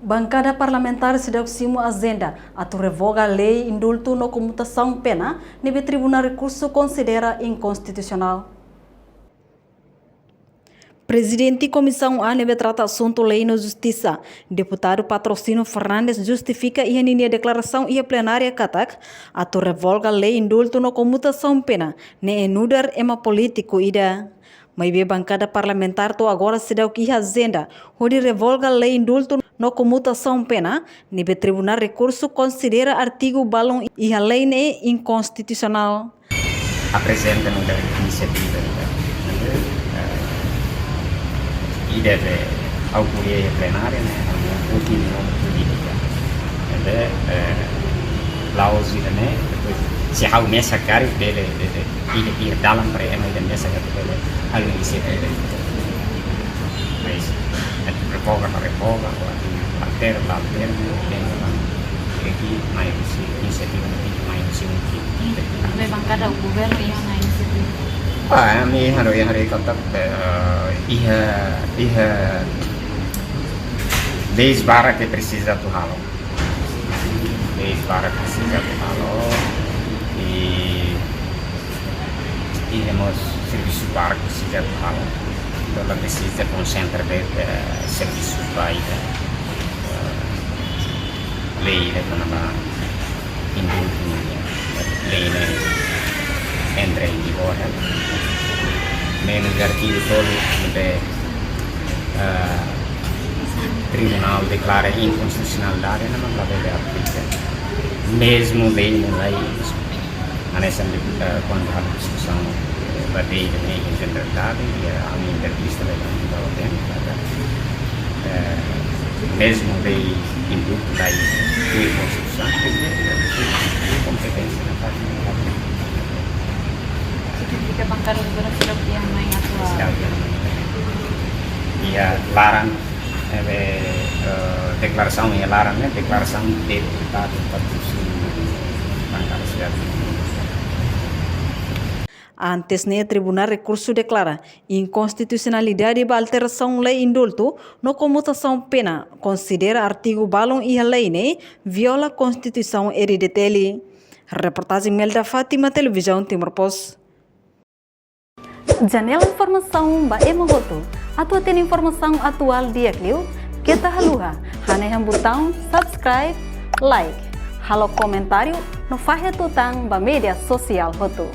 Bancada parlamentar seduziu a agenda atau revoga a lei indulto no comutação pena, nível tribunal recurso considera inconstitucional. Presidente Comissão A nível trata assunto lei na justiça. Deputado Patrocínio Fernandes justifica e a declaração e a plenária katak atau revoga a lei indulto no comutação pena, ne enudar ema político ida. Mas a bancada parlamentar to agora se deu que a agenda, onde revoga a lei indulto no comutação pena, nível tribunal recurso considera artigo balão e a lei é inconstitucional. Apresenta uma iniciativa e deve ocorrer plenária, uma opinião política. Lá hoje, se há uma mesa cara dele ir dalam para ele da mesa dele a iniciativa. Mas revoga, altera, aqui mais iniciativa mais May bancada o governo yang na inisiativa. Ini hari kontak leis bara que precisa do halo. Leis bara precisa do halo e temos serviço bara que precisa do halo. Então ela precisa concentrar serviço baik lei da mana indultunya lei entra em vigor. Menos artigo todo de tribunal declara inconstitucionalidade não vai haver aplicação. Mesmo lei não vai isso. Nessa quando há discussão da lei de generalidade e a minha entrevista da mesmo lei indulto da Constituição tem competência na parte da Significa bancada do governo federal yang main atual. Ia larang declaração ia larang declaração de deputado patrocínio bancada federal. Antes ne tribunal recurso declara inconstitucionalidade da alteração lei indulto no comutação pena, considera artigo balão e a lei ne viola Constituição hereditele. Reportagem Melda Fátima, Televisão Timor-Post. Janela informação ba emogoto. Atua tem informação atual dia clio. Kita haluha. Haneham botão subscribe, like. Halo comentário no fahe tutang ba media sosial hotu.